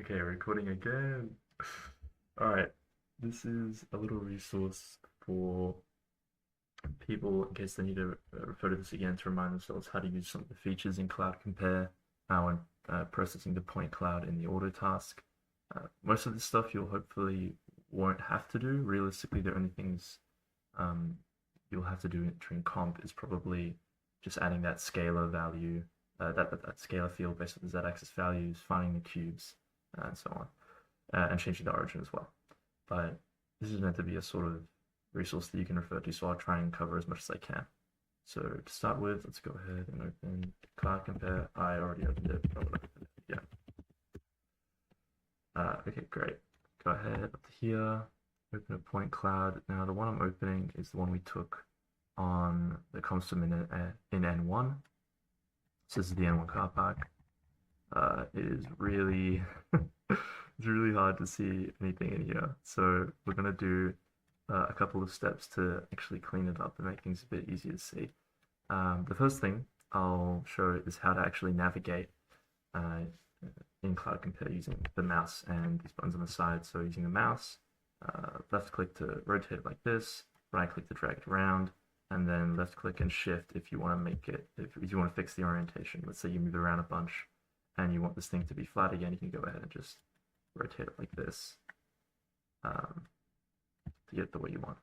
Okay, recording again. Alright, this is a little resource for people in case they need to refer to this again to remind themselves how to use some of the features in CloudCompare when processing the point cloud in the auto task. Most of the stuff you'll hopefully won't have to do. Realistically, the only things um, you'll have to do during comp is probably just adding that scalar value, that scalar field based on the z-axis values, finding the cubes, and so on, and changing the origin as well. But this is meant to be a sort of resource that you can refer to, so I'll try and cover as much as I can. So to start with, let's go ahead and open CloudCompare. I already opened it, but I will open it again. Okay, great. Go ahead up to here, open a point cloud. Now the one I'm opening is the one we took on the consum in N1. So this is the N1 car park. It is really it's really hard to see anything in here. So we're gonna do a couple of steps to actually clean it up and make things a bit easier to see. The first thing I'll show is how to actually navigate in CloudCompare using the mouse and these buttons on the side. So using the mouse, left click to rotate it like this, right click to drag it around, and then left click and shift if you want to make it, if you want to fix the orientation. Let's say you move around a bunch and you want this thing to be flat again, you can go ahead and just rotate it like this to get it the way you want.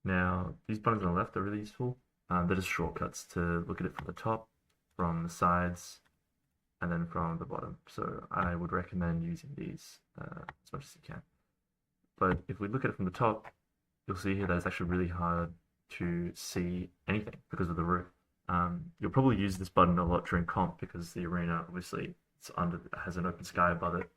Now, these buttons on the left are really useful. They're just shortcuts to look at it from the top, from the sides, and then from the bottom. So I would recommend using these as much as you can. But if we look at it from the top, you'll see here that it's actually really hard to see anything because of the roof. You'll probably use this button a lot during comp because the arena obviously has an open sky above it.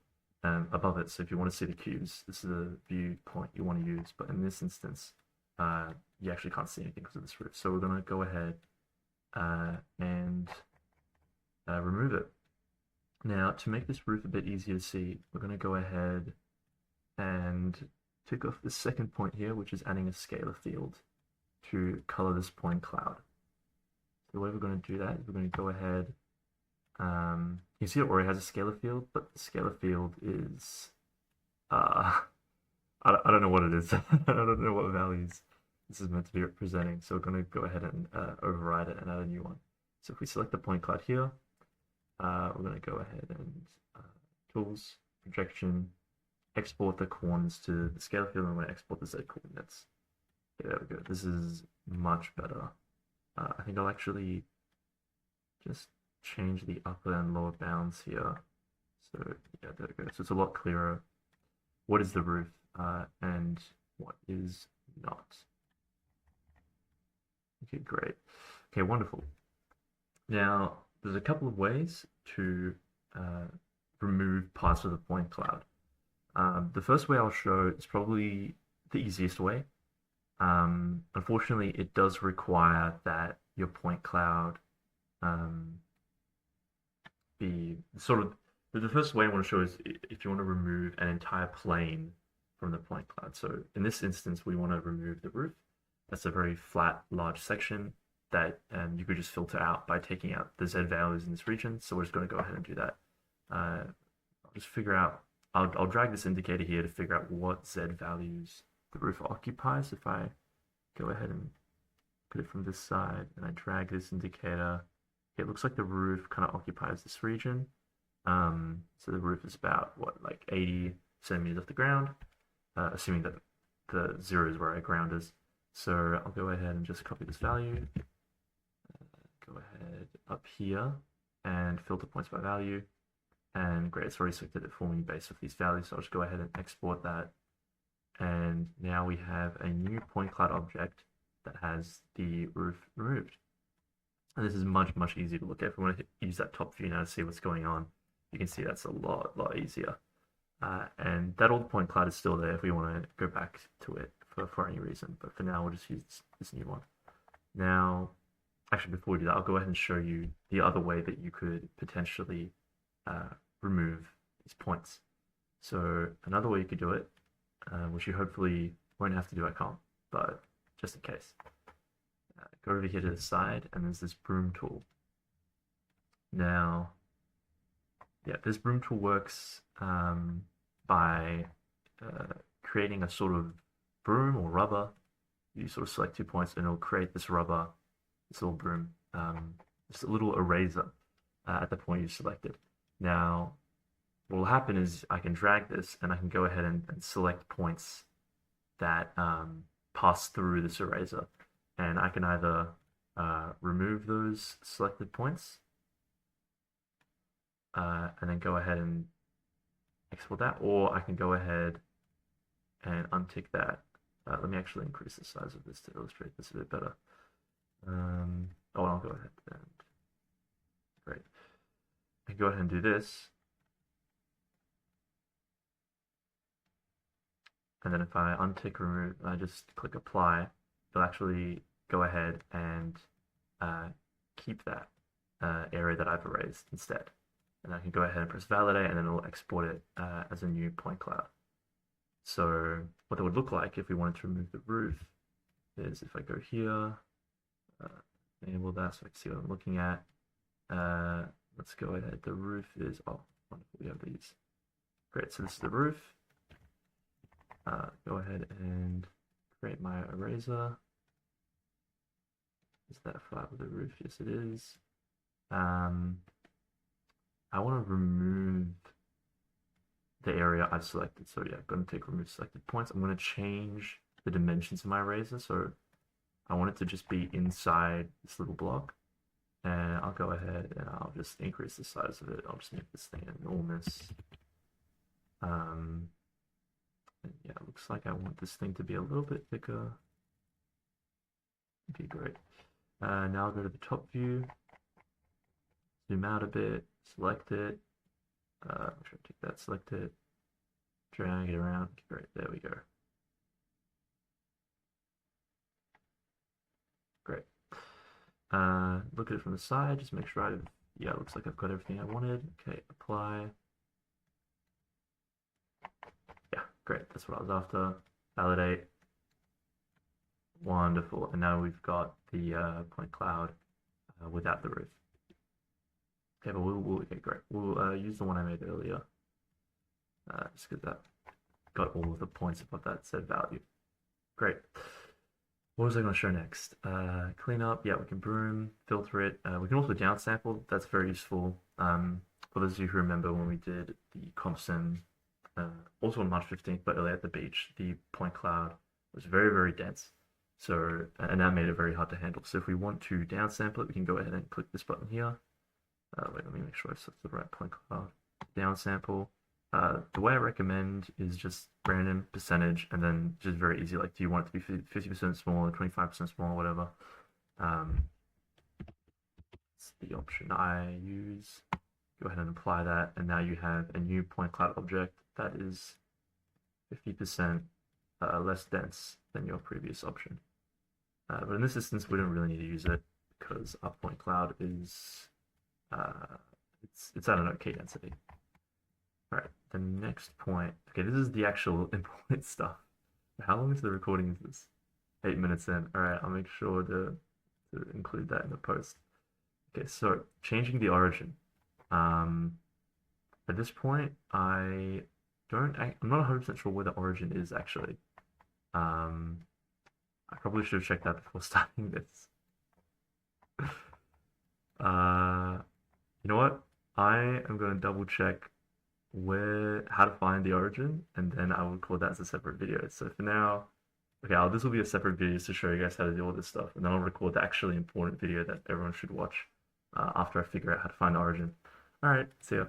So if you want to see the cubes, this is a viewpoint you want to use. But in this instance, you actually can't see anything because of this roof. So we're going to go ahead and remove it. Now, to make this roof a bit easier to see, we're going to go ahead and tick off the second point here, which is adding a scalar field to color this point cloud. So the way we're going to do that is we're going to go ahead. You see it already has a scalar field, but the scalar field is I don't know what it is. I don't know what values this is meant to be representing. So we're going to go ahead and override it and add a new one. So if we select the point cloud here, we're going to go ahead and tools, projection, export the coordinates to the scalar field, and we're going to export the z coordinates. Okay, there we go. This is much better. I think I'll actually just change the upper and lower bounds here. So yeah, there we go. So it's a lot clearer. What is the roof and what is not? Okay, great. Okay, wonderful. Now, there's a couple of ways to remove parts of the point cloud. The first way I'll show is probably the easiest way. Unfortunately, it does require that your point cloud be sort of the first way I want to show is if you want to remove an entire plane from the point cloud. So in this instance, we want to remove the roof. That's a very flat, large section that you could just filter out by taking out the Z values in this region. So we're just going to go ahead and do that. I'll just figure out, I'll drag this indicator here to figure out what Z values the roof occupies. If I go ahead and put it from this side and I drag this indicator, it looks like the roof kind of occupies this region. So the roof is about, what, like 80 centimeters off the ground, assuming that the 0 is where our ground is. So I'll go ahead and just copy this value, go ahead up here and filter points by value. And great, it's already selected it for me based off these values. So I'll just go ahead and export that. And now we have a new point cloud object that has the roof removed. And this is much, much easier to look at. If we want to use that top view now to see what's going on, you can see that's a lot easier. And that old point cloud is still there if we want to go back to it for any reason. But for now, we'll just use this new one. Now, actually, before we do that, I'll go ahead and show you the other way that you could potentially remove these points. So another way you could do it, which you hopefully won't have to do at comp, but just in case. Go over here to the side, and there's this broom tool. Now, yeah, this broom tool works by creating a sort of broom or rubber. You sort of select 2 points and it'll create this rubber, this little broom, just a little eraser at the point you selected. Now, what will happen is I can drag this and I can go ahead and select points that pass through this eraser. And I can either remove those selected points and then go ahead and export that, or I can go ahead and untick that. Let me actually increase the size of this to illustrate this a bit better. Oh, I'll go ahead and great. I can go ahead and do this. And then if I untick remove, I just click apply, it'll actually go ahead and keep that area that I've erased instead. And I can go ahead and press validate, and then it'll export it as a new point cloud. So what that would look like if we wanted to remove the roof is if I go here, enable that so I can see what I'm looking at. Let's go ahead. The roof is, oh, wonderful, we have these. Great, so this is the roof. Go ahead and create my eraser. Is that flat with the roof? Yes, it is. I want to remove the area I've selected. So yeah, I'm going to take remove selected points. I'm going to change the dimensions of my eraser. So I want it to just be inside this little block. And I'll go ahead and I'll just increase the size of it. I'll just make this thing enormous. And yeah, it looks like I want this thing to be a little bit thicker. Okay, great. Now I'll go to the top view, zoom out a bit, select it. Make sure I take that, select it, drag it around. Great, there we go. Great. Look at it from the side, just make sure yeah, it looks like I've got everything I wanted. Okay, apply. Yeah, great, that's what I was after. Validate. Wonderful, and now we've got the point cloud without the roof. Okay, but okay, great. We'll use the one I made earlier, just because that got all of the points above that said value. Great. What was I going to show next? Clean up. Yeah, we can broom, filter it. We can also downsample. That's very useful. For those of you who remember when we did the CompSim, also on March 15th, but earlier at the beach, the point cloud was very, very dense. So, and that made it very hard to handle. So if we want to downsample it, we can go ahead and click this button here. Wait, let me make sure I set the right point cloud. Downsample. The way I recommend is just random percentage and then just very easy. Like, do you want it to be 50% smaller, 25% smaller, whatever? It's the option I use. Go ahead and apply that, and now you have a new point cloud object that is 50% less dense than your previous option. But in this instance, we don't really need to use it because our point cloud is it's at an okay density. All right, the next point. Okay, this is the actual important stuff. How long is the recording? Is this 8 minutes in? All right, I'll make sure to include that in the post. Okay, so changing the origin. At this point, I'm not 100% sure where the origin is actually. I probably should have checked that before starting this. You know what? I am going to double check how to find the origin, and then I will record that as a separate video. So for now, okay, this will be a separate video to show you guys how to do all this stuff, and then I'll record the actually important video that everyone should watch after I figure out how to find the origin. All right, see ya.